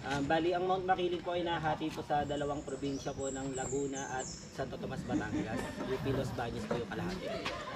Bali, ang Mount Makiling po ay nahati po sa dalawang probinsya po ng Laguna at Santo Tomas, Batangas. UP Los Baños po yung kalahati.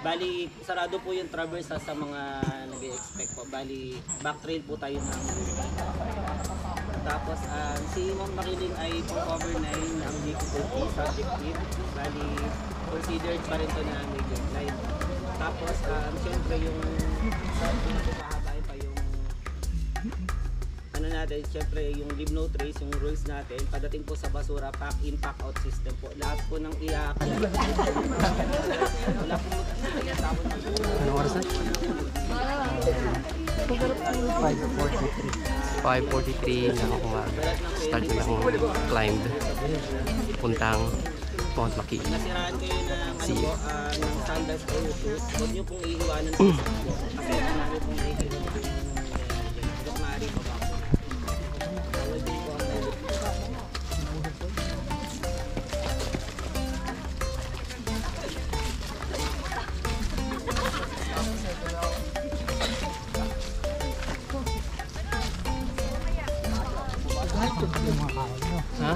Bali, sarado po yung traverse sa mga nag-expect po. Bali, back trail po tayo ng tapos si Mount Makiling ay po cover 9 ang difficulty subjective. Bali, considered pa rin to na major climb. Tapos, siyempre yung mahabain pa yung ano natin, siyempre yung leave no trace, yung rules natin, pagdating po sa basura, pack in, pack out system po. Lahat po ng iakalat. Wala po tawon ng Anong oras na? 5:43 na ako start na akong climb puntang Mount Makiling. Nasiraan kayo ng sandals o shoes, huwag nyo pong iiwanan po. Kasi marami pong iiwanan po yung maaari pa ba. Ha?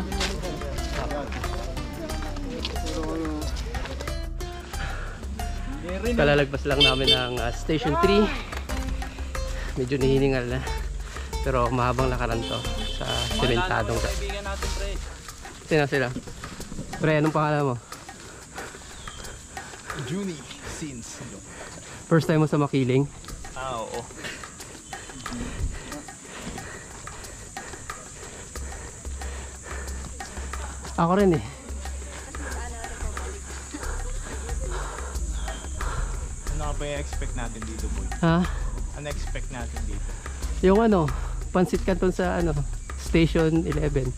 Kalalagpas lang namin ng Station 3. Medyo nahiningal na. Pero mahabang lakaran to sa sementadong. Sino sila? Pre, anong pangalan mo? Juni Sins. First time mo sa Makiling? Oo. Ako rin eh. Ano ba yung expect natin dito, boy? Ha? Ano expect natin dito? Yung ano, Pansit Canton sa ano, Station 11.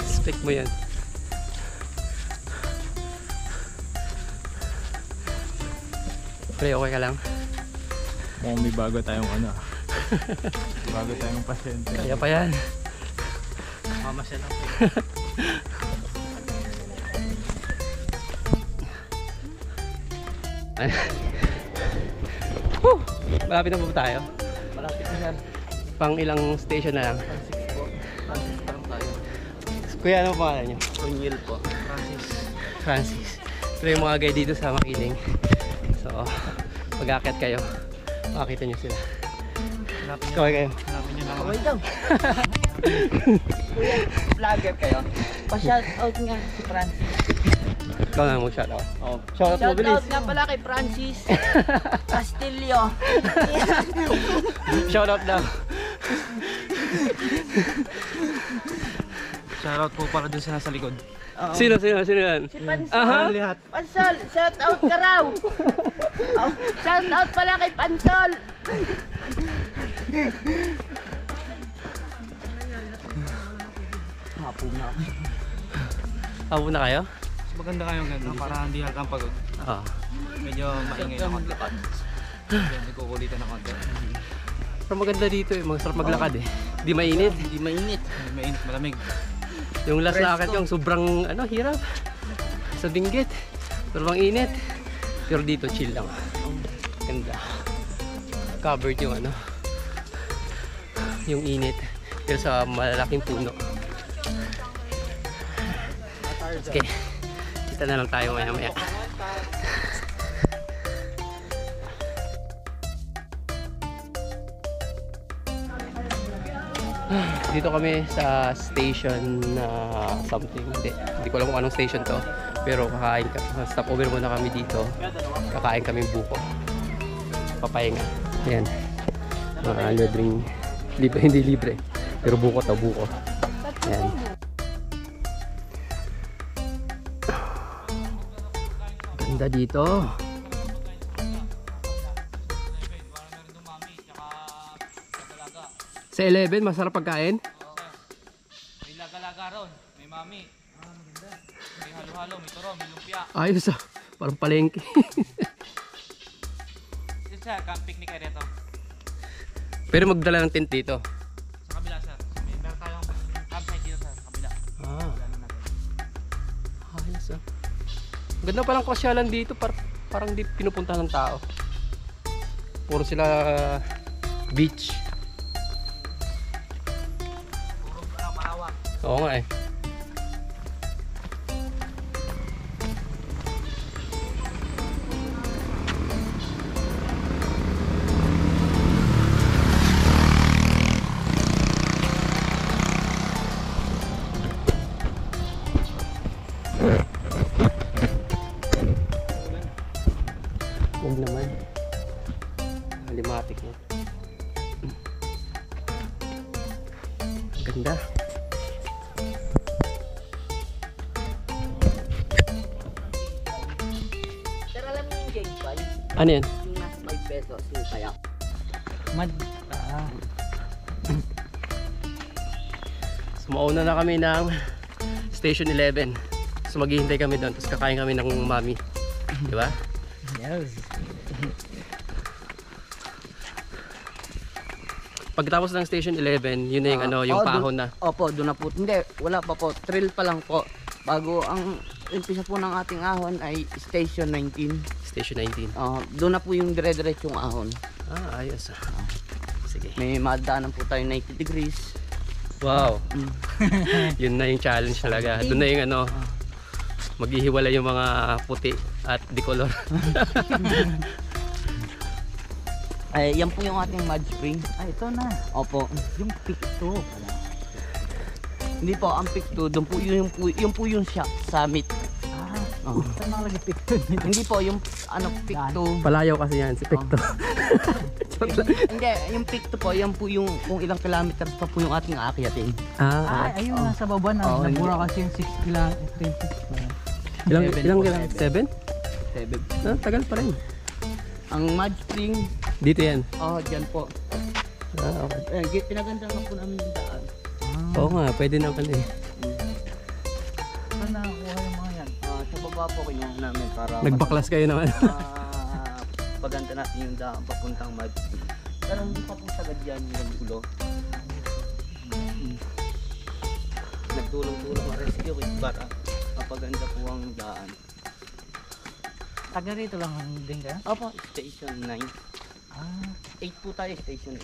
Expect mo yan. Pre, okay ka lang? Mukhang may bago tayong ano. Bago tayong pasyente. Kaya pa yan. Mamasya lang. Woo! Malapit na po ba tayo? Malapit na yan. Pang ilang station na lang? Francis pa lang tayo. Kuya, ano pangalan nyo? Kunyil po. Francis. Ito yung mga guide dito sa Makiling. So, pag-aakyat kayo, makakita nyo sila. Kaway kayo. Kaway daw. Vlogger kayo. Pa-shoutout nga si Francis. Ikaw na mag-shoutout. Oh. Shoutout mo bilis. Shoutout nga pala kay Francis Castillo. Shoutout daw. Shoutout po para dun sa nasa likod. Sino yan? Si Pansol. Aha. Pansol, shoutout ka raw. Oh, shoutout pala kay Pansol. Hapon na kayo? Maganda kayong gano'n para hindi halkang pagod. Oo. Medyo maingay na konti. Medyo nagkukulitan na konti. Pero maganda dito eh, masarap maglakad eh. Di mainit. Hindi mainit. Mainit, malamig. Yung last na akit yung sobrang ano, hirap. Sa Benguet. Sobrang init. Pero dito chill lang. Ganda. Covered yung ano, yung init. Pero sa malalaking puno. Okay. Kita na lang tayo maya-maya. Dito kami sa station na something. Hindi ko alam kung anong station to. Pero kakain ka. Stopover muna kami dito. Kakain kami buko. Papahinga. Ayan. Libreng. Libre, hindi libre. Pero buko to, buko. Ayan. Ganda dito. Sa 11, masarap pagkain? May laga-laga ron, may mami. May halo-halo, may turo, may lumpia. Ayos ah. Parang palengke. Ito siya, camp picnic area to. Pero magdala ng tent dito. Sa kabila sir, may meron tayong campsite dito sir, sa kabila. Ah. Ayos ah. Ganda palang kasyalan dito. Parang di pinupunta ng tao. Puro sila beach. Oo nga eh. Huwag naman. Limatic na. Ganda. Pero alam mo yung game 5? Ano yan? Yung nasa 5 pesos yung kayak. So, mauna na kami ng Station 11. So, maghihintay kami doon. Tapos kakain kami ng mami. Di ba? Yes. Pagkatapos ng Station 11, yun na yung, yung pahon na. Opo, doon na po. Hindi, wala pa po. Trail pa lang po. Bago ang umpisa po ng ating ahon ay Station 19. Station 19. Doon na po yung dire-diretsong ahon. Ah, ayos. Sige. May madaanan po tayo 90 degrees. Wow. Yun na yung challenge talaga. Doon na yung maghihiwalay yung mga puti at dikolor. Ay, yan po yung ating mud spring. Ay, ito na. Opo. Yung pick 2 pala. Hindi po, ang pick 2, doon po yung yung summit. Saan nakalagay pick 2? Hindi po, yung pick 2. Palayaw kasi yan, si Pekto. Hindi, yung pick 2 po, yan po yung kung ilang kilometers pa po yung ating aakyatin. Ah, Ay, ayun, nasa baba na. Oo, Nagmura kasi yung 6 kilometers. ilang 7? 7. Ah, tagal pa rin. Ang mud spring, Dito yan. dyan po. Ah, okay. Pinaganda nga po namin yung daan. Oo nga, pwede na pala eh. Saan nakakuha yung mga yan? Sa baba po kinuha namin para Nagbaklas kayo naman. paganda natin yung daan papuntang mud spring. Pero hindi pa po sagad yan yung ulo. Nagtulong-tulong ang rescue para mapaganda po ang daan. Taga rito lang din kaya? Opo, Station 9. 8 po tayo, Station 8.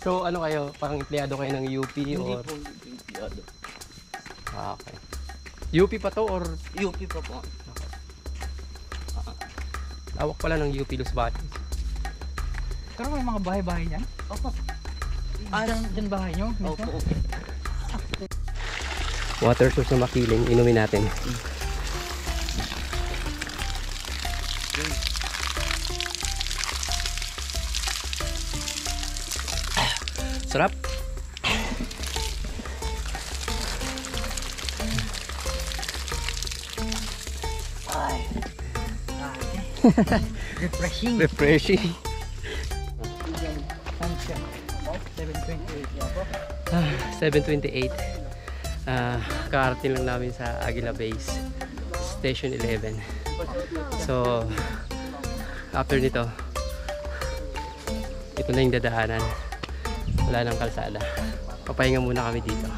So ano kayo, parang empleyado kayo ng UP Hindi or? po, hindi empleyado. Ah, okay. UP pa to or UP pa po. lawak pala ng UP Los Baños? Pero may mga bahay-bahay yan? Opo. Diyan bahay nyo? Opo. Water source na makiling, inumin natin. Sarap. Refreshing. Refreshing. Saan siya? 728 yan po. 7:28. Kakarating lang namin sa Aguila Base Station 11. So after nito, ito na yung dadaanan. Wala nang kalsada. Papahinga muna kami dito.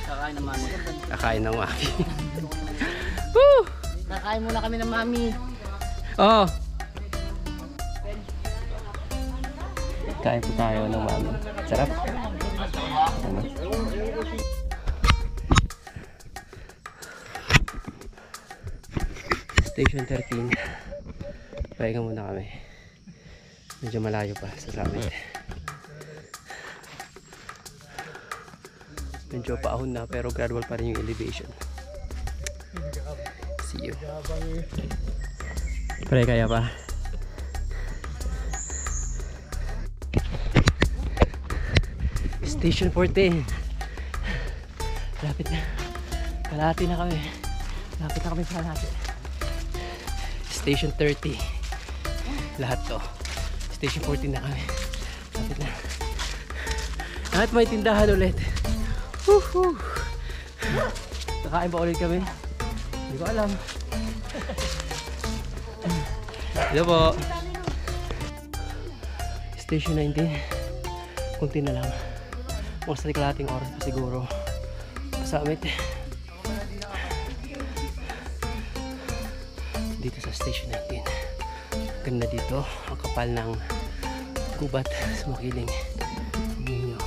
Kakain ng mami. Kakain ng mami. Woo! Kakain muna kami ng mami. Oh. Kain po tayo ng mami. Sarap. Ano? Station 13. Pahinga muna kami. Medyo malayo pa sa summit. Medyo paahon na pero gradual pa rin yung elevation. See you. Pre, kaya pa? Station 14. Lapit na. Kalahati na kami. Lapit na kami sa kalahati. Station 30. Lahat to. Station 14 na kami. Lapit na. At may tindahan ulit. Woohoo! Kakain ba ulit kami? Hindi ko alam. Hello po. Station 19. Kunti na lang. Mga sa kalahating oras pa siguro. Summit. Dito sa Station 19. Ganda dito. Ang kapal ng gubat sa makiling. Ninyo.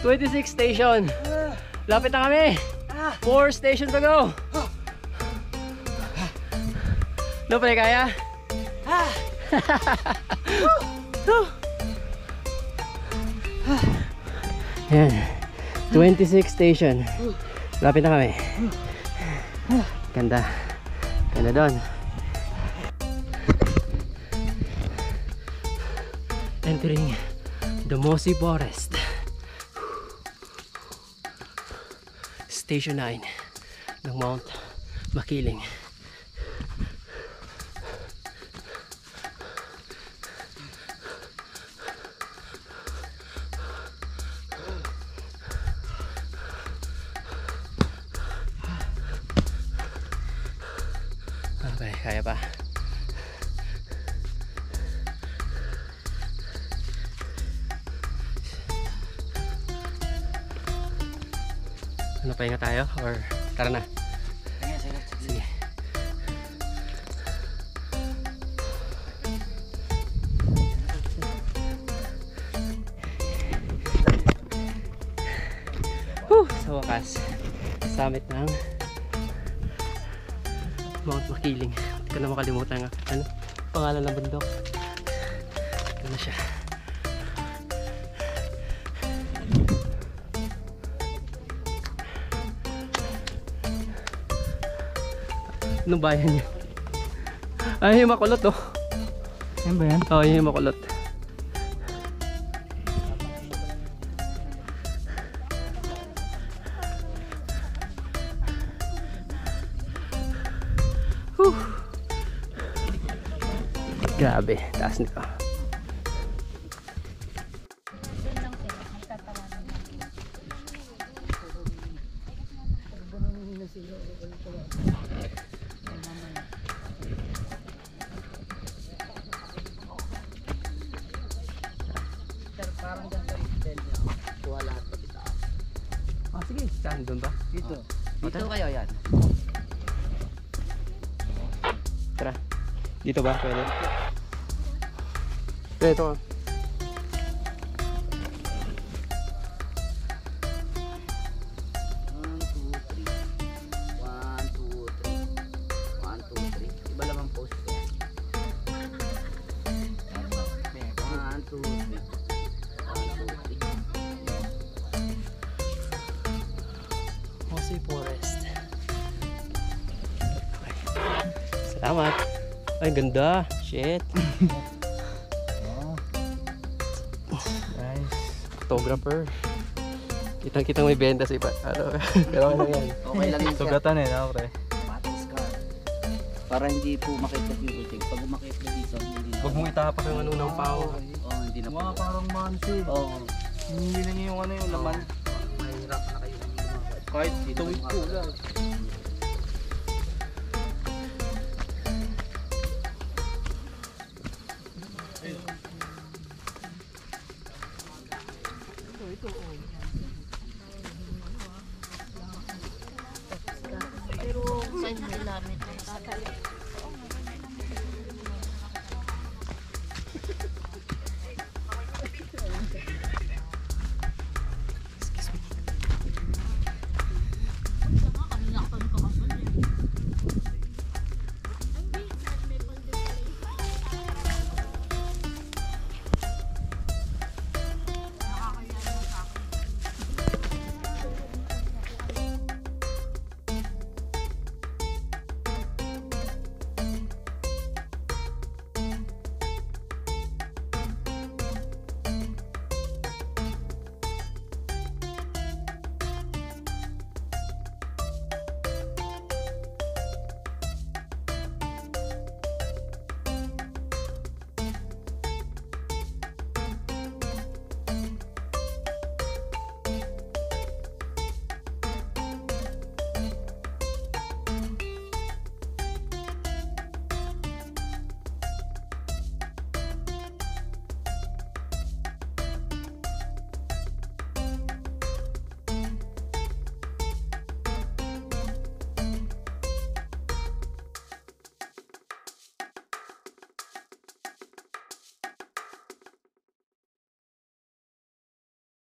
26 station. Lapit na kami. 4 station to go. No, pre, kaya? Yan. 26 station. Lapit na kami. Ganda. Ganda doon. Entering the Mossy Forest. Station 9 ng Mount Makiling. Okay, kaya pa. Ano, pahinga tayo? Or tara na? Sige. Sa wakas, summit ng Mount Makiling. Hindi ko na makalimutan nga. Ano? Pangalan ng bundok. Ito na siya. Anong bayan niya? Ay, yung makulot oh. Yan ba yan? Oo, yung makulot. Whew. Grabe, taas nito. Ah, sige, saan doon ba? Dito. Dito kayo yan. Tara. Dito ba? Pwede. Pwede ito. Iba lang ang post ko yan. 1, 2, 3. 1, 2, 3. Mossy Forest. Okay. Salamat. Ay, ganda. Shit. Nice. Photographer. Kitang-kitang may benta sa iba. Ano? Pero ano yan? Okay lang yun siya. Sugatan eh, no, pre? Patis ka. Para hindi po makita yung kutsig. Pag makita dito, hindi na. Huwag mong itapak yung ano ng pao. Oo, hindi na po. Mga parang mansi. Oo. Hindi na niyo yung ano yung laman. Mahirap na kayo ng lumakad. Kahit tuwid ko lang. Pero saan nila